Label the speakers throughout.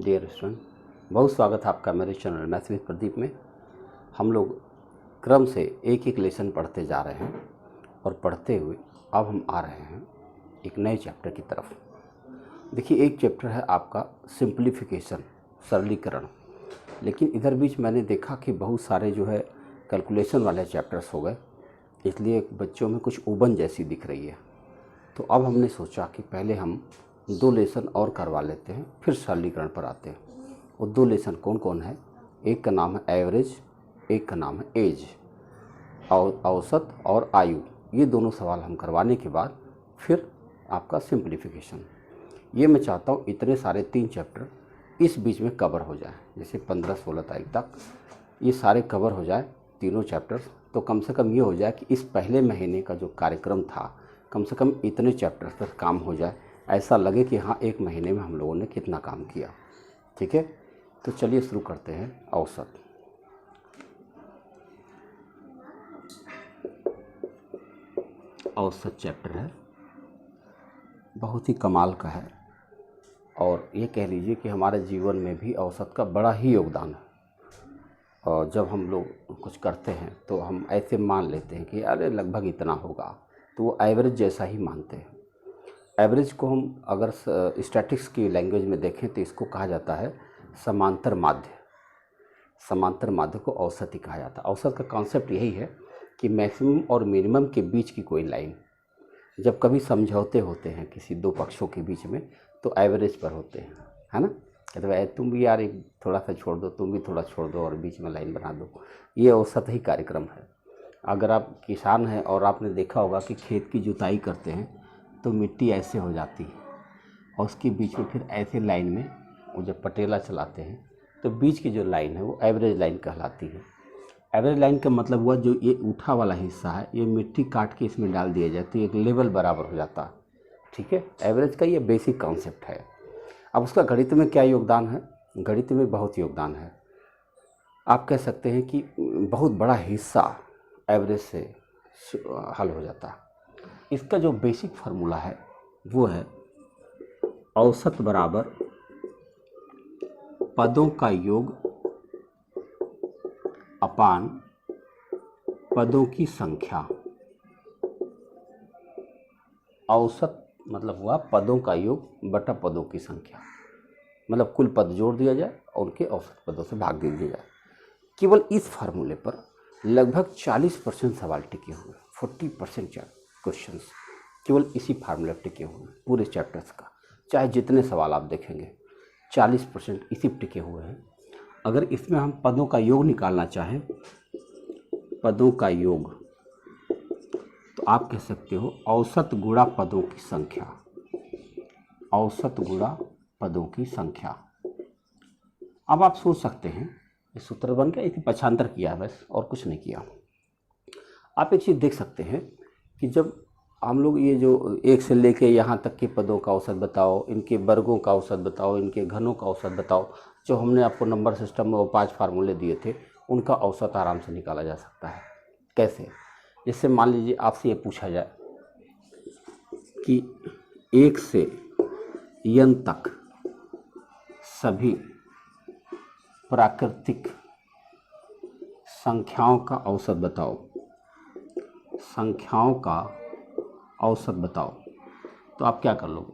Speaker 1: Dear student, बहुत स्वागत है आपका मेरे चैनल मैथ्स विद प्रदीप में। हम लोग क्रम से एक एक लेसन पढ़ते जा रहे हैं और पढ़ते हुए अब हम आ रहे हैं एक नए चैप्टर की तरफ। देखिए, एक चैप्टर है आपका सिंप्लीफिकेशन, सरलीकरण। लेकिन इधर बीच मैंने देखा कि बहुत सारे जो है कैलकुलेशन वाले चैप्टर्स हो गए, इसलिए बच्चों में कुछ उबन जैसी दिख रही है। तो अब हमने सोचा कि पहले हम 2 लेसन और करवा लेते हैं, फिर सरलीकरण पर आते हैं। वो 2 लेसन कौन कौन है? एक का नाम है एवरेज, एक का नाम है एज, औसत और आयु। ये दोनों सवाल हम करवाने के बाद फिर आपका सिंप्लीफिकेशन। ये मैं चाहता हूँ इतने सारे 3 चैप्टर इस बीच में कवर हो जाए, जैसे 15-16 तारीख तक ये सारे कवर हो जाए तीनों चैप्टर्स। तो कम से कम ये हो जाए कि इस पहले महीने का जो कार्यक्रम था, कम से कम इतने चैप्टर्स पर काम हो जाए, ऐसा लगे कि हाँ एक महीने में हम लोगों ने कितना काम किया। ठीक है, तो चलिए शुरू करते हैं। औसत औसत चैप्टर है, बहुत ही कमाल का है और ये कह लीजिए कि हमारे जीवन में भी औसत का बड़ा ही योगदान है। और जब हम लोग कुछ करते हैं तो हम ऐसे मान लेते हैं कि अरे लगभग इतना होगा, तो वो एवरेज जैसा ही मानते हैं। एवरेज को हम अगर स्टैटिस्टिक्स की लैंग्वेज में देखें तो इसको कहा जाता है समांतर माध्य। समांतर माध्य को औसत ही कहा जाता है। औसत का कॉन्सेप्ट यही है कि मैक्सिमम और मिनिमम के बीच की कोई लाइन, जब कभी समझौते होते हैं किसी 2 पक्षों के बीच में, तो एवरेज पर होते हैं, है ना। कहते भाई तुम भी यार एक थोड़ा सा छोड़ दो, तुम भी थोड़ा छोड़ दो और बीच में लाइन बना दो। ये औसत ही कार्यक्रम है। अगर आप किसान हैं और आपने देखा होगा कि खेत की जुताई करते हैं तो मिट्टी ऐसे हो जाती है और उसके बीच में फिर ऐसे लाइन में वो जब पटेला चलाते हैं तो बीच की जो लाइन है वो एवरेज लाइन कहलाती है। एवरेज लाइन का मतलब हुआ जो ये उठा वाला हिस्सा है, ये मिट्टी काट के इसमें डाल दिया जाता है, एक लेवल बराबर हो जाता है। ठीक है, एवरेज का ये बेसिक कॉन्सेप्ट है। अब उसका गणित में क्या योगदान है? गणित में बहुत योगदान है। आप कह सकते हैं कि बहुत बड़ा हिस्सा एवरेज से हल हो जाता है। इसका जो बेसिक फार्मूला है वो है औसत बराबर पदों का योग अपान पदों की संख्या। औसत मतलब हुआ पदों का योग बटा पदों की संख्या, मतलब कुल पद जोड़ दिया जाए और उनके औसत पदों से भाग दे दिया जाए। केवल इस फार्मूले पर लगभग 40% सवाल टिके हुए, 40% क्वेश्चंस केवल इसी फार्मूले पर टिके हुए हैं पूरे चैप्टर्स का। चाहे जितने सवाल आप देखेंगे 40% इसी पर टिके हुए हैं। अगर इसमें हम पदों का योग निकालना चाहें, पदों का योग, तो आप कह सकते हो औसत गुणा पदों की संख्या। औसत गुणा पदों की संख्या। अब आप सोच सकते हैं ये सूत्र बन गया, इसे पक्षांतर किया बस और कुछ नहीं किया। आप एक चीज़ देख सकते हैं कि जब हम लोग ये जो 1 से लेके यहाँ तक के पदों का औसत बताओ, इनके वर्गों का औसत बताओ, इनके घनों का औसत बताओ, जो हमने आपको नंबर सिस्टम में वो 5 फार्मूले दिए थे, उनका औसत आराम से निकाला जा सकता है। कैसे? जैसे मान लीजिए आपसे ये पूछा जाए कि 1 से n तक सभी प्राकृतिक संख्याओं का औसत बताओ, संख्याओं का औसत बताओ। तो आप क्या कर लोगे?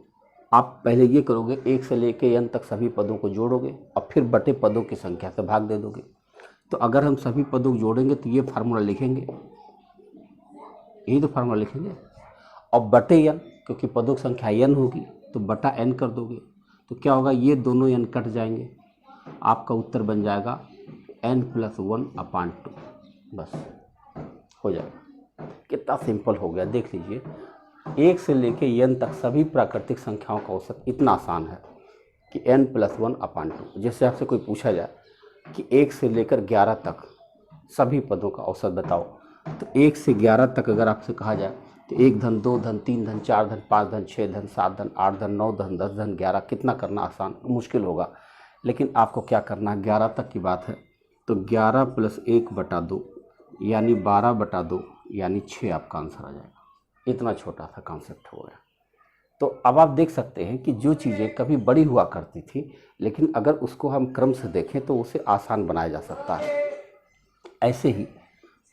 Speaker 1: आप पहले ये करोगे 1 से लेके n तक सभी पदों को जोड़ोगे और फिर बटे पदों की संख्या से भाग दे दोगे। तो अगर हम सभी पदों को जोड़ेंगे तो ये फार्मूला लिखेंगे, यही तो फार्मूला लिखेंगे। और बटे n, क्योंकि पदों की संख्या n होगी तो बटा n कर दोगे, तो क्या होगा, ये दोनों n कट जाएंगे, आपका उत्तर बन जाएगा n+1/2। बस हो जाएगा। कितना सिंपल हो गया, देख लीजिए। 1 से लेके n तक सभी प्राकृतिक संख्याओं का औसत इतना आसान है कि n+1/2। जैसे आपसे कोई पूछा जाए कि 1 से लेकर 11 तक सभी पदों का औसत बताओ, तो 1 से 11 तक अगर आपसे कहा जाए तो 1 धन 2 धन 3 धन 4 धन 5 धन 6 धन 7 धन 8 धन 9 धन 10 धन 11, कितना करना आसान मुश्किल होगा, लेकिन आपको क्या करना है, 11 तक की बात है तो 11 + 1/2 यानी 12/2 यानी 6 आपका आंसर आ जाएगा। इतना छोटा सा कॉन्सेप्ट हो गया। तो अब आप देख सकते हैं कि जो चीज़ें कभी बड़ी हुआ करती थी, लेकिन अगर उसको हम क्रम से देखें तो उसे आसान बनाया जा सकता है। ऐसे ही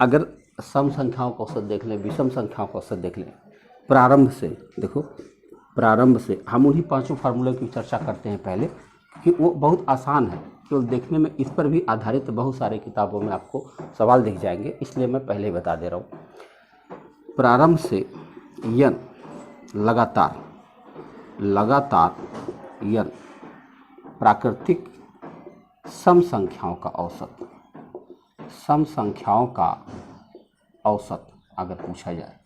Speaker 1: अगर सम संख्याओं का औसत देख लें, विषम संख्याओं का औसत देख लें, प्रारंभ से देखो, प्रारंभ से हम उन्हीं पांचों फार्मूले की चर्चा करते हैं पहले, कि वो बहुत आसान है, केवल देखने में इस पर भी आधारित बहुत सारे किताबों में आपको सवाल दिख जाएंगे, इसलिए मैं पहले ही बता दे रहा हूँ। प्रारंभ से यन लगातार यन प्राकृतिक सम संख्याओं का औसत, सम संख्याओं का औसत अगर पूछा जाए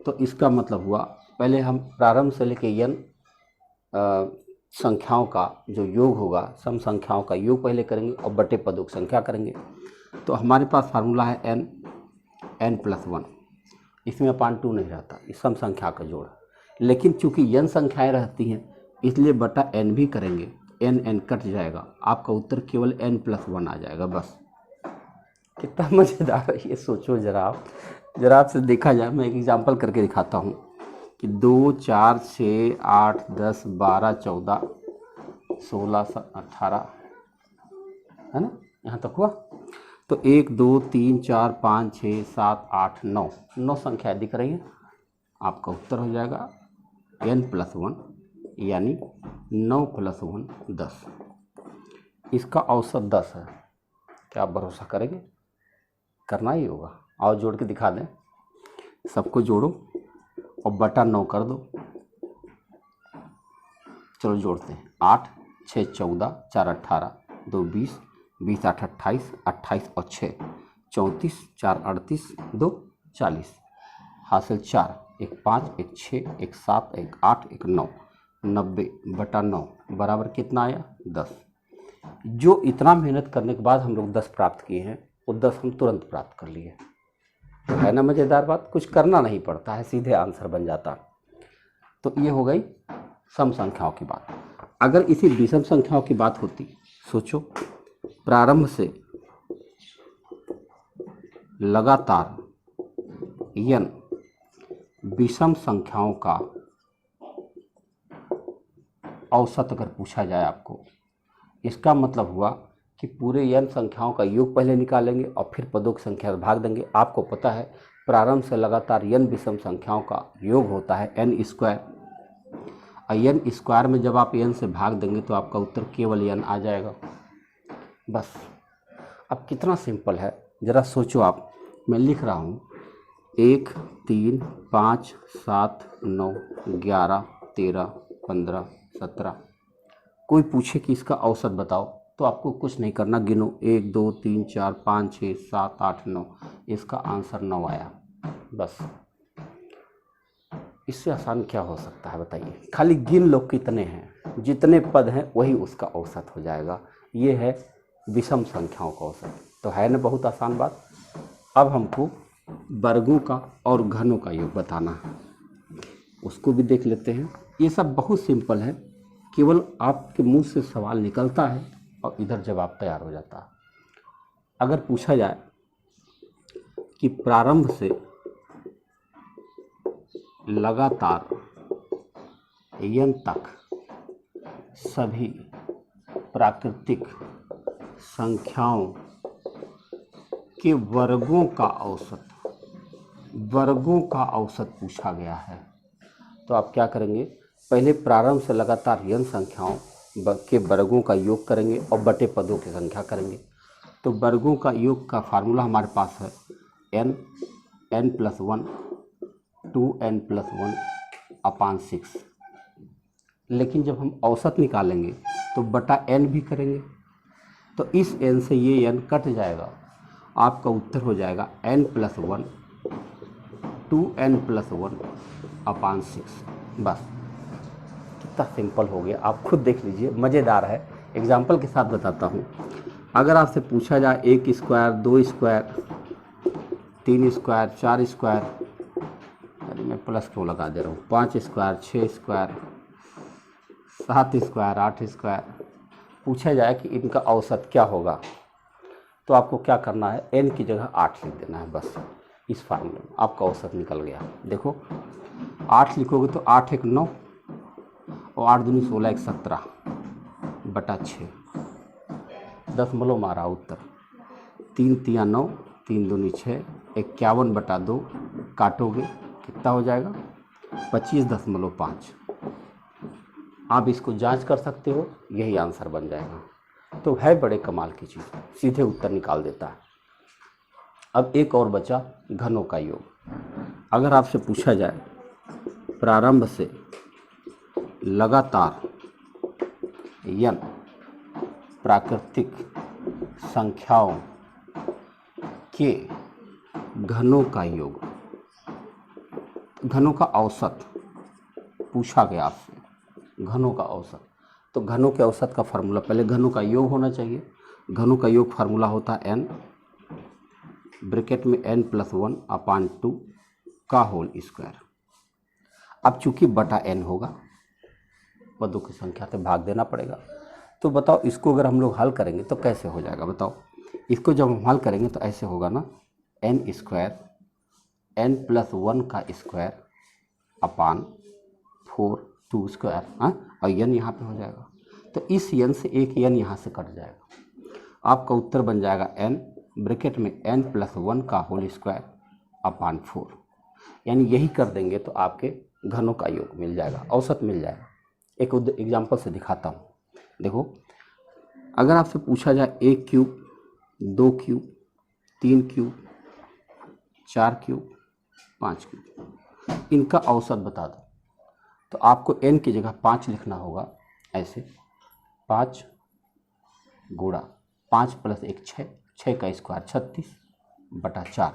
Speaker 1: तो इसका मतलब हुआ, पहले हम प्रारंभ से लेके यन संख्याओं का जो योग होगा, सम संख्याओं का योग पहले करेंगे और बटे पदों की संख्या करेंगे। तो हमारे पास फार्मूला है n+1, इसमें अपान 2 नहीं रहता, इस सम संख्या का जोड़। लेकिन चूंकि n संख्याएं रहती हैं इसलिए बटा n भी करेंगे, n कट जाएगा, आपका उत्तर केवल n+1 आ जाएगा बस। कितना मज़ेदार है ये, सोचो जरा आप, जरा आपसे देखा जाए, मैं एक एग्जांपल करके दिखाता हूँ कि 2, 4, 6, 8, 10, 12, 14, 16, 18, है ना, यहाँ तक हुआ। तो 1, 2, 3, 4, 5, 6, 7, 8, 9 संख्याएं दिख रही हैं, आपका उत्तर हो जाएगा n+1, यानी 9 + 1 10। इसका औसत 10 है। क्या आप भरोसा करेंगे? करना ही होगा। आओ जोड़ के दिखा दें, सबको जोड़ो और बटा 9 कर दो। चलो जोड़ते हैं, 8, 6, 14, 4, 18, 2, 20, 20, 8, 28, 28 और 6, 34, 4, 38, 2, 40, हासिल 4, 1 5, 1 6, 1 7, 1 8, 1 9, 90 बटा 9 बराबर कितना आया? 10। जो इतना मेहनत करने के बाद हम लोग 10 प्राप्त किए हैं, वो 10 हम तुरंत प्राप्त कर लिए। है ना मज़ेदार बात, कुछ करना नहीं पड़ता है, सीधे आंसर बन जाता। तो ये हो गई सम संख्याओं की बात। अगर इसी विषम संख्याओं की बात होती, सोचो, प्रारंभ से लगातार यन विषम संख्याओं का औसत अगर पूछा जाए आपको, इसका मतलब हुआ कि पूरे n संख्याओं का योग पहले निकालेंगे और फिर पदों की संख्या से भाग देंगे। आपको पता है प्रारंभ से लगातार n विषम संख्याओं का योग होता है n², और n² में जब आप n से भाग देंगे तो आपका उत्तर केवल n आ जाएगा बस। अब कितना सिंपल है ज़रा सोचो आप, मैं लिख रहा हूँ 1, 3, 5, 7, 9, 11, 13, 15, 17। कोई पूछे कि इसका औसत बताओ तो आपको कुछ नहीं करना, गिनो 1, 2, 3, 4, 5, 6, 7, 8, 9, इसका आंसर 9 आया बस। इससे आसान क्या हो सकता है बताइए? खाली गिन लो कितने हैं, जितने पद हैं वही उसका औसत हो जाएगा। ये है विषम संख्याओं का औसत। तो है ना बहुत आसान बात। अब हमको वर्गों का और घनों का योग बताना है, उसको भी देख लेते हैं। ये सब बहुत सिंपल है, केवल आपके मुंह से सवाल निकलता है और इधर जवाब तैयार हो जाता है। अगर पूछा जाए कि प्रारंभ से लगातार n तक सभी प्राकृतिक संख्याओं के वर्गों का औसत पूछा गया है, तो आप क्या करेंगे? पहले प्रारंभ से लगातार n संख्याओं के वर्गों का योग करेंगे और बटे पदों की संख्या करेंगे। तो वर्गों का योग का फार्मूला हमारे पास है n+1 2n+1 अपान 6। लेकिन जब हम औसत निकालेंगे तो बटा n भी करेंगे, तो इस n से ये n कट जाएगा, आपका उत्तर हो जाएगा n+1 2n+1 अपान 6 बस। कितना सिंपल हो गया, आप खुद देख लीजिए, मज़ेदार है। एग्जाम्पल के साथ बताता हूँ। अगर आपसे पूछा जाए 1², 2², 3², 4², अरे मैं प्लस क्यों लगा दे रहा हूँ, 5², 6², 7², 8², पूछा जाए कि इनका औसत क्या होगा, तो आपको क्या करना है? n की जगह 8 लिख देना है बस। इस फार्मूले में आपका औसत निकल गया। देखो 8 लिखोगे तो 8 1 9, और 8 दूनी 16 1 17 बटा 6 दशमलव मारा उत्तर 3 तिया 9 3 दूनी 6 51 बटा 2 काटोगे कितना हो जाएगा 25.5। आप इसको जांच कर सकते हो, यही आंसर बन जाएगा। तो है बड़े कमाल की चीज़, सीधे उत्तर निकाल देता है। अब एक और बचा घनों का योग। अगर आपसे पूछा जाए प्रारंभ से लगातार n प्राकृतिक संख्याओं के घनों का योग, घनों का औसत पूछा गया आपसे, घनों का औसत। तो घनों के औसत का फार्मूला, पहले घनों का योग होना चाहिए। घनों का योग फार्मूला होता है n ब्रैकेट में n+1/2 का होल स्क्वायर। अब चूंकि बटा n होगा, पदों की संख्या से भाग देना पड़ेगा। तो बताओ इसको अगर हम लोग हल करेंगे तो कैसे हो जाएगा, बताओ। इसको जब हम हल करेंगे तो ऐसे होगा ना, n² n+1 का स्क्वायर अपान 4 2 स्क्वायर, हाँ, और n यहाँ पे हो जाएगा। तो इस n से एक n यहाँ से कट जाएगा। आपका उत्तर बन जाएगा n ब्रैकेट में n+1 का होल स्क्वायर अपान 4। यानी यही कर देंगे तो आपके घनों का योग मिल जाएगा, औसत मिल जाएगा। एक एग्जाम्पल से दिखाता हूँ। देखो, अगर आपसे पूछा जाए 1 cube 2 cube 3 cube 4 cube 5 cube, इनका औसत बता दो, तो आपको n की जगह 5 लिखना होगा। ऐसे 5 गुणा 5 + 1 6, 6 का स्क्वायर 36 बटा 4,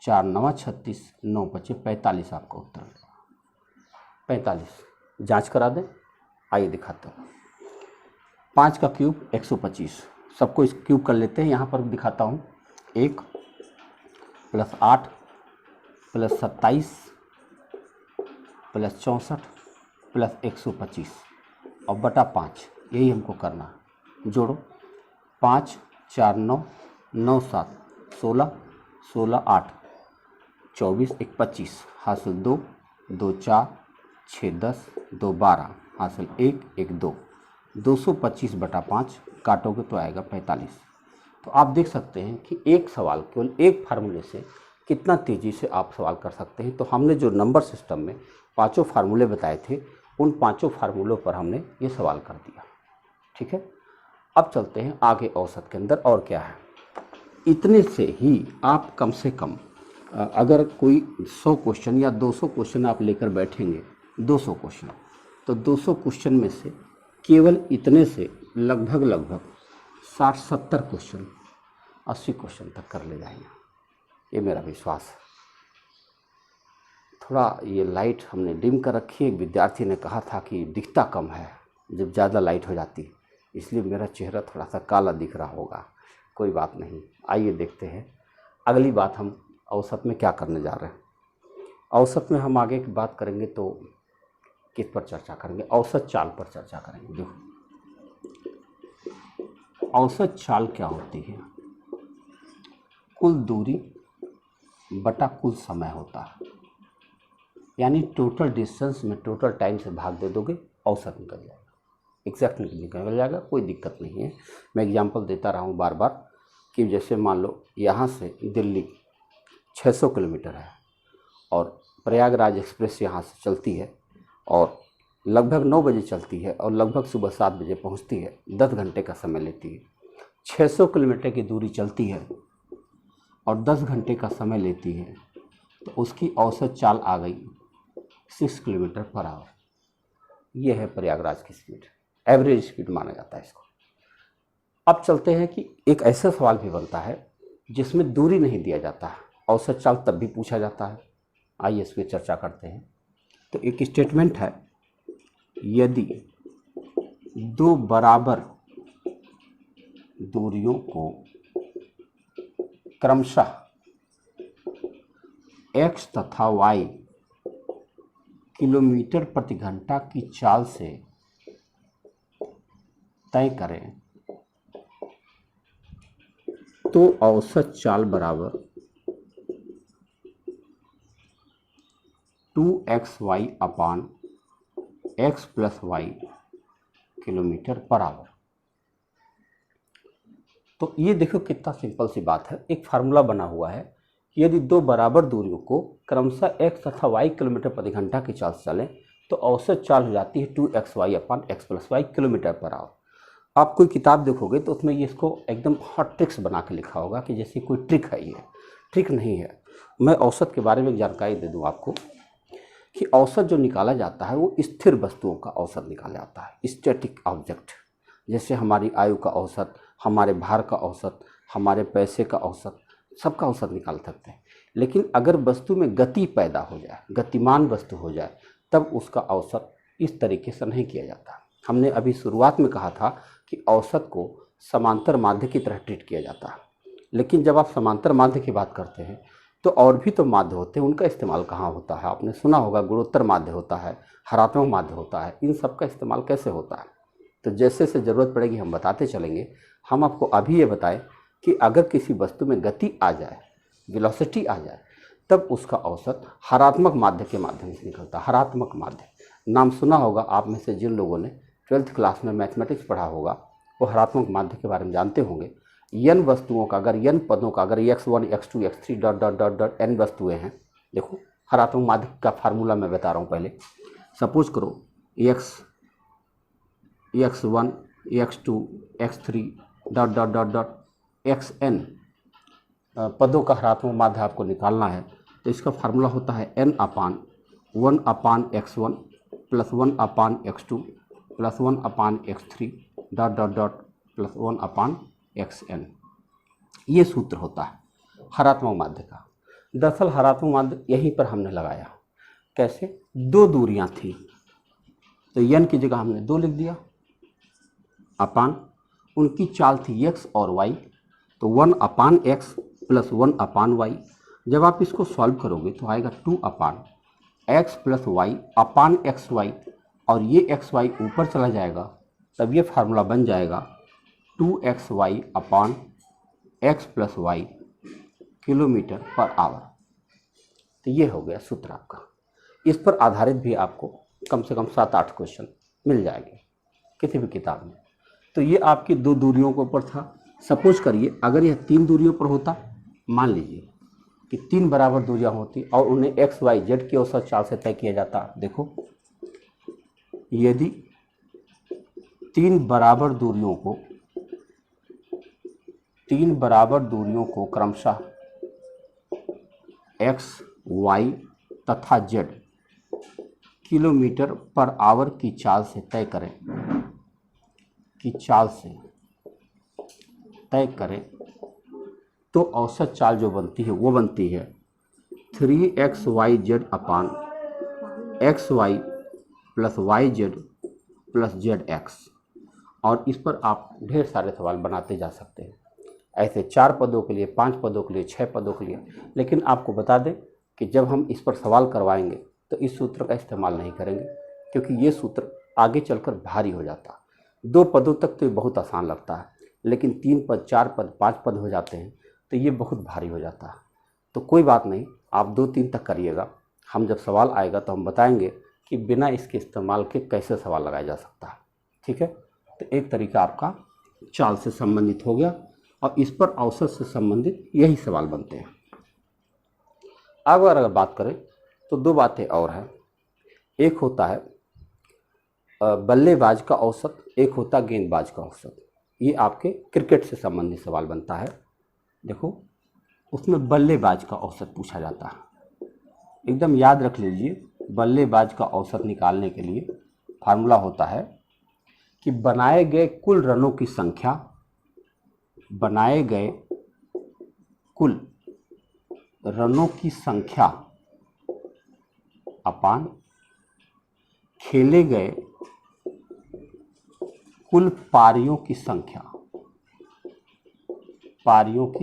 Speaker 1: 4 9 36, 9 बचे 45। आपका उत्तर 45। जांच करा दें, आइए दिखाते हैं। 5 का क्यूब 125, सबको इस क्यूब कर लेते हैं। यहाँ पर दिखाता हूँ, 1 + 8 + 27 + 64 + 125 और बटा 5, यही हमको करना है। जोड़ो 5 4 9 9 7 16 16 8 24 1 25 हासिल 2 2 4 6 10 2 12 हासिल 1 1 2 225 बटा 5 काटोगे तो आएगा 45। तो आप देख सकते हैं कि एक सवाल केवल एक फार्मूले से कितना तेज़ी से आप सवाल कर सकते हैं। तो हमने जो नंबर सिस्टम में पांचों फार्मूले बताए थे, उन पांचों फार्मूलों पर हमने ये सवाल कर दिया। ठीक है, अब चलते हैं आगे औसत के अंदर और क्या है। इतने से ही आप कम से कम अगर कोई 100 क्वेश्चन या 200 क्वेश्चन आप लेकर बैठेंगे, 200 क्वेश्चन, तो 200 क्वेश्चन में से केवल इतने से लगभग 60-70 क्वेश्चन 80 क्वेश्चन तक कर ले जाएंगे, ये मेरा विश्वास है। थोड़ा ये लाइट हमने डिम कर रखी है। एक विद्यार्थी ने कहा था कि दिखता कम है जब ज़्यादा लाइट हो जाती है, इसलिए मेरा चेहरा थोड़ा सा काला दिख रहा होगा। कोई बात नहीं, आइए देखते हैं अगली बात हम औसत में क्या करने जा रहे हैं। औसत में हम आगे की बात करेंगे तो किस पर चर्चा करेंगे, औसत चाल पर चर्चा करेंगे। देखो, औसत चाल क्या होती है, कुल दूरी बटा कुल समय होता है। यानी टोटल डिस्टेंस में टोटल टाइम से भाग दे दोगे, औसत निकल जाएगा, एग्जैक्ट निकल जाएगा, कोई दिक्कत नहीं है। मैं एग्जांपल देता रहा हूँ बार बार कि जैसे मान लो यहाँ से दिल्ली 600 किलोमीटर है और प्रयागराज एक्सप्रेस यहाँ से चलती है और लगभग 9 बजे चलती है और लगभग सुबह 7 बजे पहुँचती है, 10 घंटे का समय लेती है। 600 किलोमीटर की दूरी चलती है और 10 घंटे का समय लेती है, तो उसकी औसत चाल आ गई 6 किलोमीटर पर आवर। ये है प्रयागराज की स्पीड, एवरेज स्पीड माना जाता है इसको। अब चलते हैं कि एक ऐसा सवाल भी बनता है जिसमें दूरी नहीं दिया जाता है, औसत चाल तब भी पूछा जाता है। आइए इस पर चर्चा करते हैं। तो एक स्टेटमेंट है, यदि दो बराबर दूरियों को क्रमशः x तथा y किलोमीटर प्रति घंटा की चाल से तय करें तो औसत चाल बराबर 2xy upon x plus y kilometre per hour. तो ये देखो कितना सिंपल सी बात है। एक फार्मूला बना हुआ है, यदि दो बराबर दूरियों को क्रमशः x तथा y किलोमीटर प्रति घंटा की चाल से चलें तो औसत चाल हो जाती है 2xy upon x plus y kilometre per hour. आप कोई किताब देखोगे तो उसमें ये इसको एकदम हॉट ट्रिक्स बना के लिखा होगा कि जैसे कोई ट्रिक है। ये ट्रिक नहीं है। मैं औसत के बारे में जानकारी दे दूं आपको कि औसत जो निकाला जाता है वो स्थिर वस्तुओं का औसत निकाला जाता है, स्टैटिक ऑब्जेक्ट। जैसे हमारी आयु का औसत, हमारे भार का औसत, हमारे पैसे का औसत, सबका औसत निकाल सकते हैं। लेकिन अगर वस्तु में गति पैदा हो जाए, गतिमान वस्तु हो जाए, तब उसका औसत इस तरीके से नहीं किया जाता। हमने अभी शुरुआत में कहा था कि औसत को समांतर माध्य की तरह ट्रीट किया जाता है। लेकिन जब आप समांतर माध्य की बात करते हैं तो और भी तो माध्य होते हैं, उनका इस्तेमाल कहाँ होता है? आपने सुना होगा गुणोत्तर माध्य होता है, हरात्मक माध्य होता है। इन सब का इस्तेमाल कैसे होता है? तो जैसे से ज़रूरत पड़ेगी हम बताते चलेंगे। हम आपको अभी ये बताएं कि अगर किसी वस्तु में गति आ जाए, वेलोसिटी आ जाए, तब उसका औसत हरात्मक माध्य के माध्यम से निकलता है। हरात्मक माध्य नाम सुना होगा आप में से जिन लोगों ने 12th क्लास में मैथमेटिक्स पढ़ा होगा, वो हरात्मक माध्य के बारे में जानते होंगे। n वस्तुओं का, अगर n पदों का, अगर x1 x2 x3 dot dot dot dot n वस्तुएं हैं, देखो हरात्मक माध्य का फार्मूला मैं बता रहा हूँ। पहले सपोज करो x1 x2 x3 dot dot dot dot xn पदों का हरात्मक माध्य आपको निकालना है। तो इसका फार्मूला होता है n अपान 1 अपान x1 प्लस 1 अपान x2 प्लस 1 अपान x3 dot dot dot plus 1 अपान xn। ये सूत्र होता है हरात्मक माध्य का। दरअसल हरात्मक माध्य यहीं पर हमने लगाया। कैसे? दो दूरियां थी तो n की जगह हमने 2 लिख दिया, अपान उनकी चाल थी x और y, तो 1 अपान x प्लस 1 अपान y। जब आप इसको सॉल्व करोगे तो आएगा 2 अपान x प्लस वाई अपान एक्स वाई, और ये एक्स वाई ऊपर चला जाएगा, तब ये फार्मूला बन जाएगा 2xy upon x plus y kilometre per hour. तो ये हो गया सूत्र आपका। इस पर आधारित भी आपको कम से कम 7-8 क्वेश्चन मिल जाएंगे किसी भी किताब में। तो ये आपकी दो दूरियों के ऊपर था। सपोज करिए अगर यह 3 दूरियों पर होता, मान लीजिए कि 3 बराबर दूरियां होती और उन्हें x y z की औसत चाल से तय किया जाता। देखो यदि 3 बराबर दूरियों को क्रमशः x, y तथा z किलोमीटर पर आवर की चाल से तय करें तो औसत चाल जो बनती है वो बनती है 3xyz अपान xy plus yz plus zx। और इस पर आप ढेर सारे सवाल बनाते जा सकते हैं, ऐसे 4 पदों के लिए, 5 पदों के लिए, 6 पदों के लिए। लेकिन आपको बता दें कि जब हम इस पर सवाल करवाएंगे तो इस सूत्र का इस्तेमाल नहीं करेंगे, क्योंकि ये सूत्र आगे चलकर भारी हो जाता। 2 पदों तक तो ये बहुत आसान लगता है, लेकिन 3 पद, 4 पद, 5 पद हो जाते हैं तो ये बहुत भारी हो जाता है। तो कोई बात नहीं, आप 2-3 तक करिएगा। हम जब सवाल आएगा तो हम बताएंगे कि बिना इसके इस्तेमाल के कैसे सवाल लगाया जा सकता है। ठीक है, तो एक तरीका आपका चाल से संबंधित हो गया, और इस पर औसत से संबंधित यही सवाल बनते हैं। अगर बात करें तो 2 बातें और हैं। एक होता है बल्लेबाज का औसत, एक होता गेंदबाज का औसत। ये आपके क्रिकेट से संबंधित सवाल बनता है। देखो उसमें बल्लेबाज का औसत पूछा जाता है। एकदम याद रख लीजिए, बल्लेबाज का औसत निकालने के लिए फार्मूला होता है कि बनाए गए कुल रनों की संख्या अपान खेले गए कुल पारियों की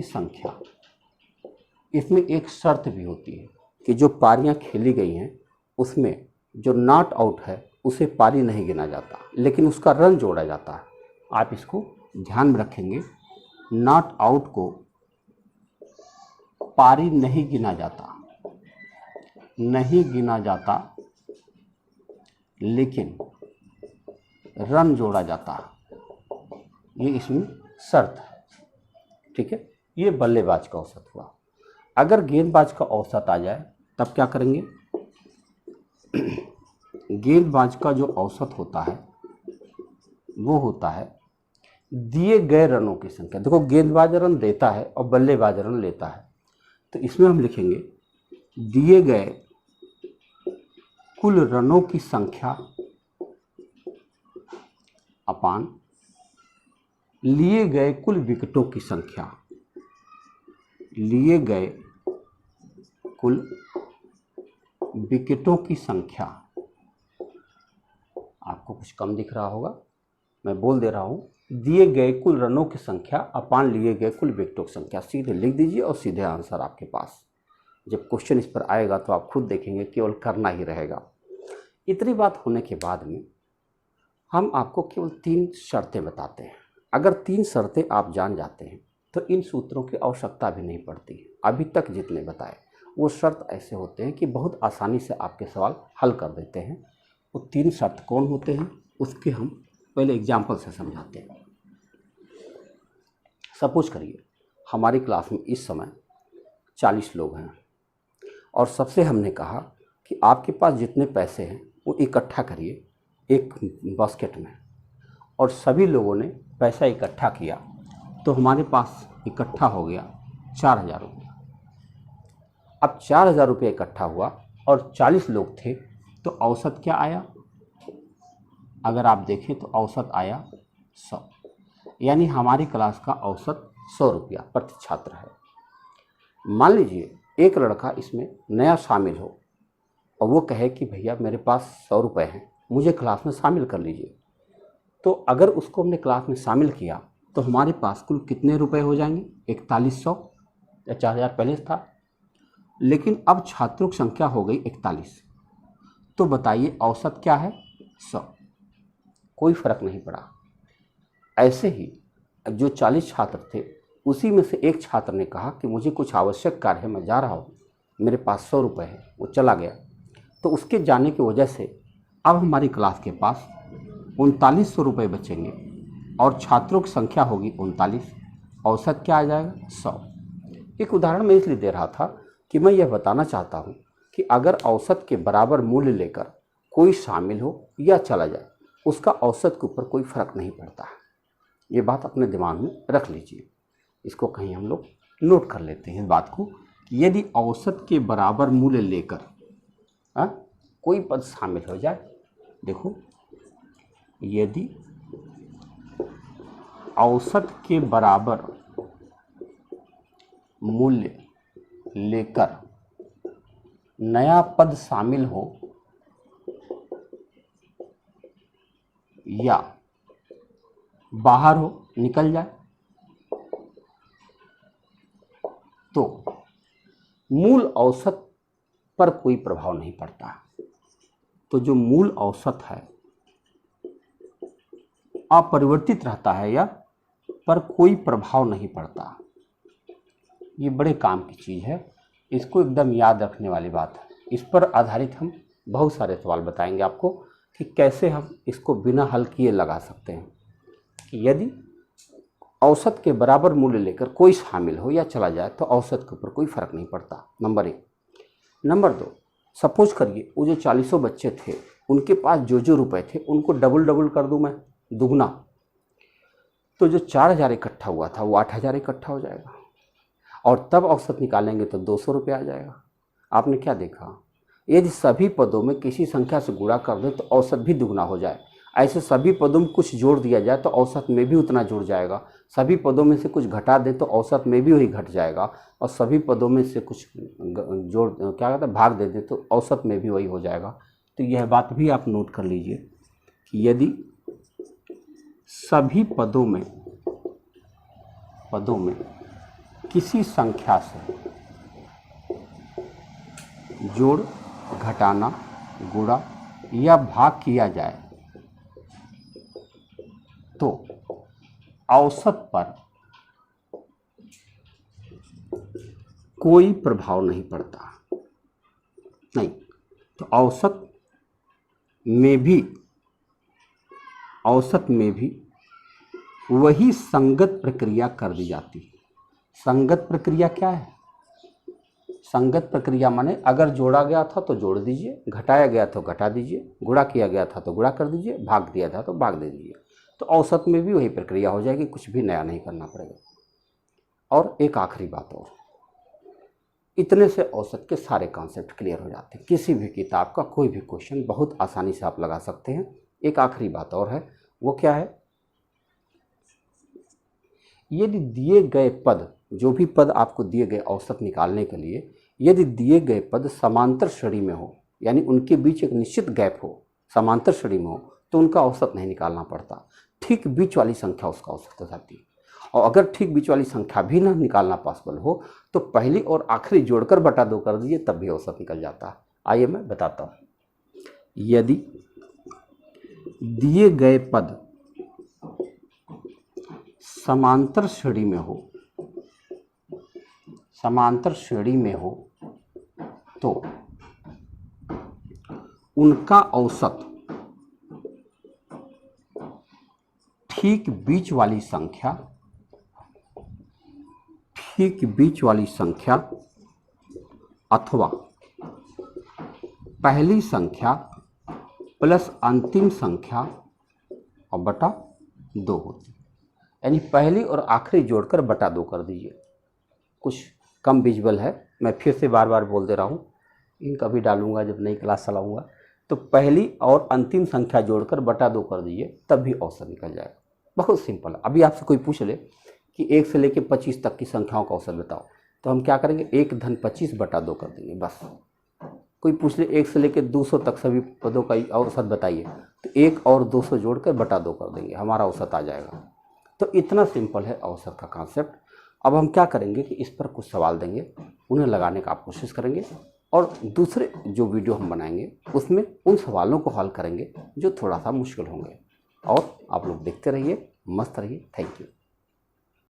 Speaker 1: संख्या। इसमें एक शर्त भी होती है कि जो पारियां खेली गई हैं उसमें जो नॉट आउट है उसे पारी नहीं गिना जाता, लेकिन उसका रन जोड़ा जाता है। आप इसको ध्यान में रखेंगे, नॉट आउट को पारी नहीं गिना जाता, लेकिन रन जोड़ा जाता है, ये इसमें शर्त है। ठीक है, ये बल्लेबाज का औसत हुआ। अगर गेंदबाज का औसत आ जाए तब क्या करेंगे? गेंदबाज का जो औसत होता है वो होता है दिए गए रनों की संख्या। देखो, गेंदबाज रन देता है और बल्लेबाज रन लेता है, तो इसमें हम लिखेंगे दिए गए कुल रनों की संख्या अपान लिए गए कुल विकेटों की संख्या। लिए गए कुल विकेटों की संख्या। आपको कुछ कम दिख रहा होगा, मैं बोल दे रहा हूं, दिए गए कुल रनों की संख्या अपान लिए गए कुल विकेटों की संख्या। सीधे लिख दीजिए और सीधे आंसर आपके पास। जब क्वेश्चन इस पर आएगा तो आप खुद देखेंगे, केवल करना ही रहेगा। इतनी बात होने के बाद में हम आपको केवल 3 शर्तें बताते हैं। अगर 3 शर्तें आप जान जाते हैं तो इन सूत्रों की आवश्यकता भी नहीं पड़ती। अभी तक जितने बताए वो शर्त ऐसे होते हैं कि बहुत आसानी से आपके सवाल हल कर देते हैं। वो 3 शर्त कौन होते हैं उसके हम पहले एग्जाम्पल से समझाते हैं। सपोज करिए हमारी क्लास में इस समय 40 लोग हैं और सबसे हमने कहा कि आपके पास जितने पैसे हैं वो इकट्ठा करिए एक बास्केट में, और सभी लोगों ने पैसा इकट्ठा किया तो हमारे पास इकट्ठा हो गया 4000 रुपये। अब 4000 रुपये इकट्ठा हुआ और 40 लोग थे तो औसत क्या आया? अगर आप देखें तो औसत आया 100, यानी हमारी क्लास का औसत 100 रुपया प्रति छात्र है। मान लीजिए एक लड़का इसमें नया शामिल हो और वो कहे कि भैया मेरे पास 100 रुपये हैं, मुझे क्लास में शामिल कर लीजिए। तो अगर उसको हमने क्लास में शामिल किया तो हमारे पास कुल कितने रुपए हो जाएंगे? 4100 या 4000 पहले था, लेकिन अब छात्रों की संख्या हो गई 41। तो बताइए औसत क्या है? 100। कोई फर्क नहीं पड़ा। ऐसे ही जो 40 छात्र थे उसी में से एक छात्र ने कहा कि मुझे कुछ आवश्यक कार्य है, मैं जा रहा हूँ, मेरे पास 100 रुपये है, वो चला गया। तो उसके जाने की वजह से अब हमारी क्लास के पास 3900 रुपये बचेंगे और छात्रों की संख्या होगी 39। औसत क्या आ जाएगा? 100। एक उदाहरण मैं इसलिए दे रहा था कि मैं यह बताना चाहता हूँ कि अगर औसत के बराबर मूल्य लेकर कोई शामिल हो या चला जाए, उसका औसत के ऊपर कोई फर्क नहीं पड़ता है। ये बात अपने दिमाग में रख लीजिए। इसको कहीं हम लोग नोट कर लेते हैं इस बात को कि यदि औसत के बराबर मूल्य लेकर कोई पद शामिल हो जाए, देखो, यदि औसत के बराबर मूल्य लेकर नया पद शामिल हो या बाहर हो, निकल जाए, तो मूल औसत पर कोई प्रभाव नहीं पड़ता। तो जो मूल औसत है अपरिवर्तित रहता है या पर कोई प्रभाव नहीं पड़ता। ये बड़े काम की चीज़ है, इसको एकदम याद रखने वाली बात है। इस पर आधारित हम बहुत सारे सवाल बताएंगे आपको कि कैसे हम इसको बिना हल किए लगा सकते हैं कि यदि औसत के बराबर मूल्य लेकर कोई शामिल हो या चला जाए तो औसत के ऊपर कोई फर्क नहीं पड़ता। नंबर 1। नंबर 2, सपोज करिए वो जो 40 बच्चे थे उनके पास जो रुपए थे उनको डबल कर दूं मैं, दुगना, तो जो 4000 इकट्ठा हुआ था वो 8000 इकट्ठा हो जाएगा और तब औसत निकालेंगे तो 200 रुपये आ जाएगा। आपने क्या देखा? यदि सभी पदों में किसी संख्या से गुणा कर दें तो औसत भी दुगना हो जाए। ऐसे सभी पदों में कुछ जोड़ दिया जाए तो औसत में भी उतना जुड़ जाएगा। सभी पदों में से कुछ घटा दें तो औसत में भी वही घट जाएगा और सभी पदों में से कुछ जोड़ क्या कहते हैं भाग दे दें तो औसत में भी वही हो जाएगा। तो यह बात भी आप नोट कर लीजिए कि यदि सभी पदों में किसी संख्या से जोड़, घटाना, गुणा या भाग किया जाए तो औसत पर कोई प्रभाव नहीं पड़ता। नहीं, तो औसत में भी वही संगत प्रक्रिया कर दी जाती है। संगत प्रक्रिया क्या है? संगत प्रक्रिया माने अगर जोड़ा गया था तो जोड़ दीजिए, घटाया गया तो घटा दीजिए, गुणा किया गया था तो गुणा कर दीजिए, भाग दिया था तो भाग दे दीजिए। तो औसत में भी वही प्रक्रिया हो जाएगी, कुछ भी नया नहीं करना पड़ेगा। और एक आखिरी बात और, इतने से औसत के सारे कॉन्सेप्ट क्लियर हो जाते हैं। किसी भी किताब का कोई भी क्वेश्चन बहुत आसानी से आप लगा सकते हैं। एक आखिरी बात और है, वो क्या है? यदि दिए गए पद, जो भी पद आपको दिए गए औसत निकालने के लिए, यदि दिए गए पद समांतर श्रेणी में हो, यानी उनके बीच एक निश्चित गैप हो, समांतर श्रेणी में हो, तो उनका औसत नहीं निकालना पड़ता। ठीक बीच वाली संख्या उसका औसत हो जाती है। और अगर ठीक बीच वाली संख्या भी ना निकालना पॉसिबल हो तो पहली और आखिरी जोड़कर बटा 2 कर दीजिए, तब भी औसत निकल जाता है। आइए मैं बताता हूँ। यदि दिए गए पद समांतर श्रेणी में हो, समांतर श्रेणी में हो तो उनका औसत ठीक बीच वाली संख्या, ठीक बीच वाली संख्या अथवा पहली संख्या प्लस अंतिम संख्या और बटा 2 होती है। यानी पहली और आखिरी जोड़कर बटा 2 कर दीजिए। कुछ कम विजुअल है, मैं फिर से बार बार बोल दे रहा हूँ, इनका भी डालूंगा जब नई क्लास चलाऊंगा। तो पहली और अंतिम संख्या जोड़कर बटा 2 कर दीजिए, तब भी औसत निकल जाएगा। बहुत सिंपल है। अभी आपसे कोई पूछ ले कि 1 से लेकर 25 तक की संख्याओं का औसत बताओ, तो हम क्या करेंगे? 1 धन 25 बटा 2 कर देंगे, बस। कोई पूछ ले 1 से लेकर 200 तक सभी पदों का औसत बताइए, तो 1 और 200 जोड़कर बटा 2 कर देंगे, हमारा औसत आ जाएगा। तो इतना सिंपल है औसत का कॉन्सेप्ट। अब हम क्या करेंगे कि इस पर कुछ सवाल देंगे, उन्हें लगाने का आप कोशिश करेंगे, और दूसरे जो वीडियो हम बनाएंगे उसमें उन सवालों को हल करेंगे जो थोड़ा सा मुश्किल होंगे। और आप लोग देखते रहिए, मस्त रहिए। Thank you.